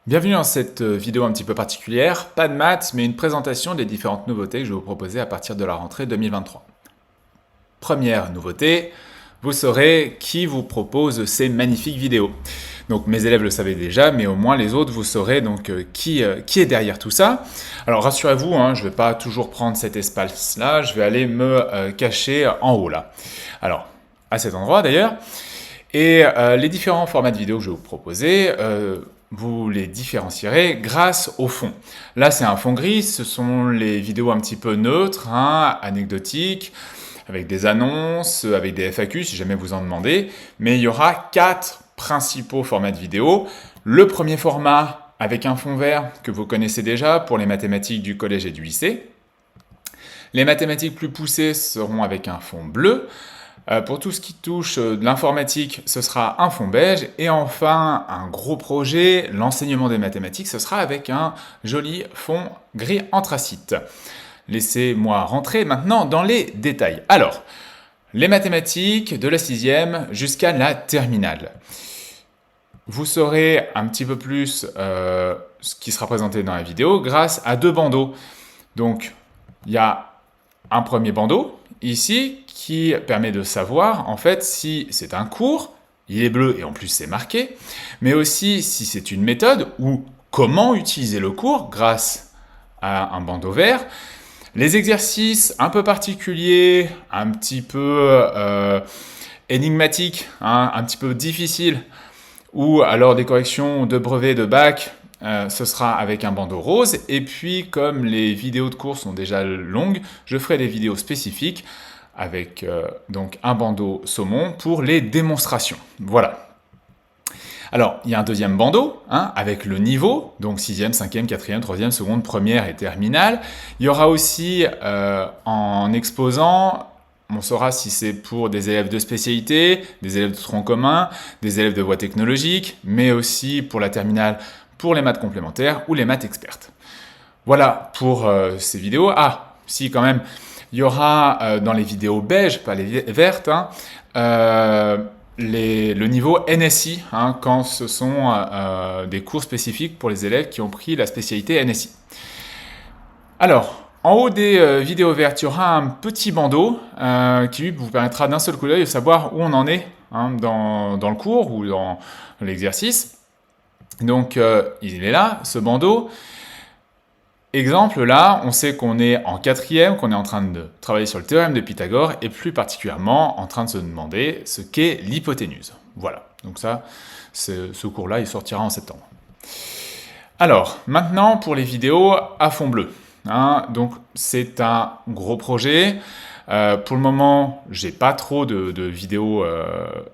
Bienvenue dans cette vidéo un petit peu particulière, pas de maths, mais une présentation des différentes nouveautés que je vais vous proposer à partir de la rentrée 2023. Première nouveauté, vous saurez qui vous propose ces magnifiques vidéos. Donc mes élèves le savaient déjà, mais au moins les autres, vous saurez donc qui est derrière tout ça. Alors rassurez-vous, je ne vais pas toujours prendre cet espace-là, je vais aller me cacher en haut là. Alors, à cet endroit d'ailleurs. Et les différents formats de vidéos que je vais vous proposer, vous les différencierez grâce au fond. Là, c'est un fond gris, ce sont les vidéos un petit peu neutres, anecdotiques, avec des annonces, avec des FAQ si jamais vous en demandez. Mais il y aura 4 principaux formats de vidéos. Le premier format avec un fond vert que vous connaissez déjà pour les mathématiques du collège et du lycée. Les mathématiques plus poussées seront avec un fond bleu. Pour tout ce qui touche de l'informatique, ce sera un fond beige. Et enfin, un gros projet, l'enseignement des mathématiques, ce sera avec un joli fond gris anthracite. Laissez-moi rentrer maintenant dans les détails. Alors, les mathématiques de la 6e jusqu'à la terminale. Vous saurez un petit peu plus ce qui sera présenté dans la vidéo grâce à 2 bandeaux. Donc, il y a un premier bandeau ici qui permet de savoir en fait si c'est un cours, il est bleu et en plus c'est marqué, mais aussi si c'est une méthode ou comment utiliser le cours grâce à un bandeau vert. Les exercices un peu particuliers, un petit peu énigmatiques, un petit peu difficiles, ou alors des corrections de brevet de bac, ce sera avec un bandeau rose. Et puis, comme les vidéos de cours sont déjà longues, je ferai des vidéos spécifiques avec donc un bandeau saumon pour les démonstrations. Voilà. Alors, il y a un deuxième bandeau avec le niveau, donc 6e, 5e, 4e, 3e, seconde, première et terminale. Il y aura aussi, en exposant, on saura si c'est pour des élèves de spécialité, des élèves de tronc commun, des élèves de voie technologique, mais aussi pour la terminale, pour les maths complémentaires ou les maths expertes. Voilà pour ces vidéos. Ah, si quand même, il y aura dans les vidéos beige, pas les vertes, le niveau NSI, quand ce sont des cours spécifiques pour les élèves qui ont pris la spécialité NSI. Alors, en haut des vidéos vertes, il y aura un petit bandeau qui lui vous permettra d'un seul coup d'œil de savoir où on en est dans le cours ou dans l'exercice. Donc, il est là, ce bandeau. Exemple, là, on sait qu'on est en 4e, qu'on est en train de travailler sur le théorème de Pythagore, et plus particulièrement en train de se demander ce qu'est l'hypoténuse. Voilà, donc ça, ce cours-là, il sortira en septembre. Alors, maintenant, pour les vidéos à fond bleu. Donc, c'est un gros projet. Pour le moment, j'ai pas trop de vidéos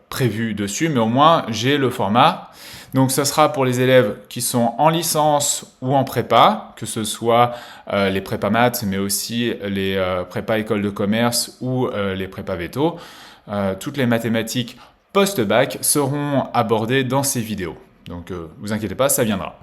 prévues dessus, mais au moins, j'ai le format. Donc ça sera pour les élèves qui sont en licence ou en prépa, que ce soit les prépa maths, mais aussi les prépa école de commerce ou les prépa veto. Toutes les mathématiques post-bac seront abordées dans ces vidéos. Donc vous inquiétez pas, ça viendra.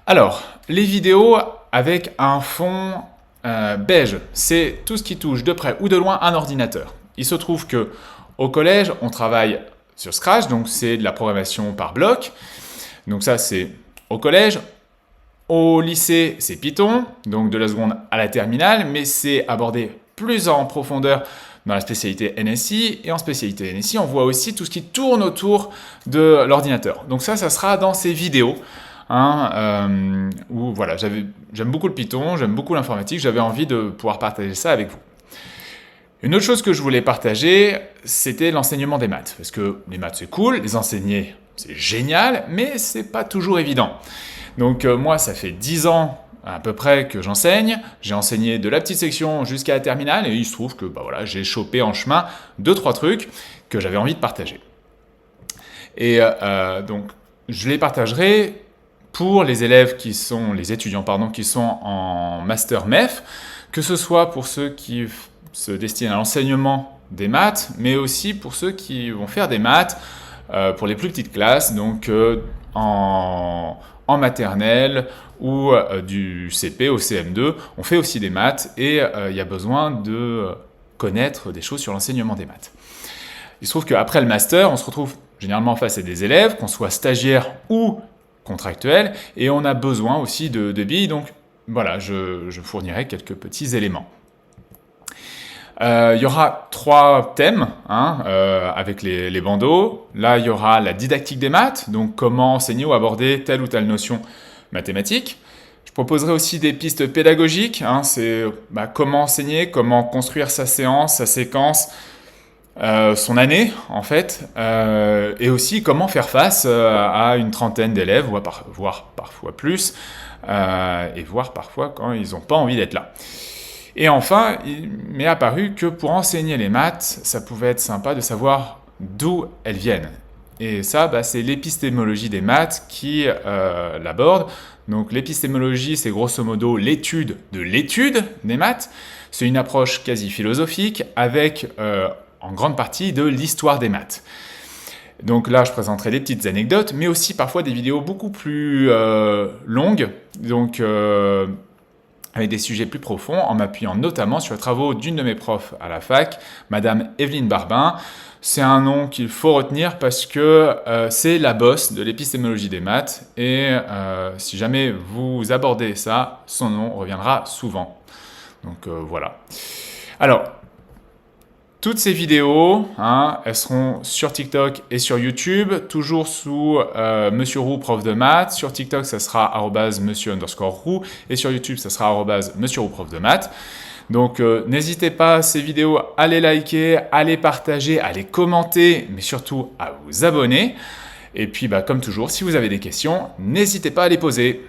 Alors, les vidéos avec un fond beige, c'est tout ce qui touche de près ou de loin un ordinateur. Il se trouve que au collège, on travaille sur Scratch, donc c'est de la programmation par bloc. Donc ça, c'est au collège. Au lycée, c'est Python, donc de la seconde à la terminale, mais c'est abordé plus en profondeur dans la spécialité NSI. Et en spécialité NSI, on voit aussi tout ce qui tourne autour de l'ordinateur. Donc ça sera dans ces vidéos. Où voilà, j'aime beaucoup le Python, j'aime beaucoup l'informatique, j'avais envie de pouvoir partager ça avec vous. Une autre chose que je voulais partager, c'était l'enseignement des maths. Parce que les maths, c'est cool, les enseigner, c'est génial, mais c'est pas toujours évident. Donc moi, ça fait 10 ans à peu près que j'enseigne. J'ai enseigné de la petite section jusqu'à la terminale, et il se trouve que j'ai chopé en chemin 2-3 trucs que j'avais envie de partager. Et donc, je les partagerai pour les élèves les étudiants qui sont en master MEF, que ce soit pour ceux qui se destinent à l'enseignement des maths, mais aussi pour ceux qui vont faire des maths pour les plus petites classes, donc en maternelle ou du CP au CM2, on fait aussi des maths et il y a besoin de connaître des choses sur l'enseignement des maths. Il se trouve qu'après le master, on se retrouve généralement face à des élèves, qu'on soit stagiaire ou contractuel, et on a besoin aussi de billes, donc voilà, je fournirai quelques petits éléments. Il y aura 3 thèmes avec les bandeaux. Là, il y aura la didactique des maths, donc comment enseigner ou aborder telle ou telle notion mathématique. Je proposerai aussi des pistes pédagogiques, c'est comment enseigner, comment construire sa séance, sa séquence, son année en fait, et aussi comment faire face à une trentaine d'élèves, voire parfois plus, et voire parfois quand ils n'ont pas envie d'être là. Et enfin, il m'est apparu que pour enseigner les maths, ça pouvait être sympa de savoir d'où elles viennent. Et ça, c'est l'épistémologie des maths qui l'aborde. Donc l'épistémologie, c'est grosso modo l'étude de l'étude des maths. C'est une approche quasi philosophique avec en grande partie de l'histoire des maths. Donc là, je présenterai des petites anecdotes, mais aussi parfois des vidéos beaucoup plus longues, donc avec des sujets plus profonds, en m'appuyant notamment sur les travaux d'une de mes profs à la fac, Madame Evelyne Barbin. C'est un nom qu'il faut retenir parce que c'est la bosse de l'épistémologie des maths, et si jamais vous abordez ça, son nom reviendra souvent. Donc voilà. Alors, toutes ces vidéos, elles seront sur TikTok et sur YouTube, toujours sous Monsieur Roux, prof de maths. Sur TikTok, ça sera @monsieur_roux, et sur YouTube, ça sera @monsieur Roux, prof de maths. Donc n'hésitez pas, ces vidéos, à les liker, à les partager, à les commenter, mais surtout à vous abonner. Et puis comme toujours, si vous avez des questions, n'hésitez pas à les poser.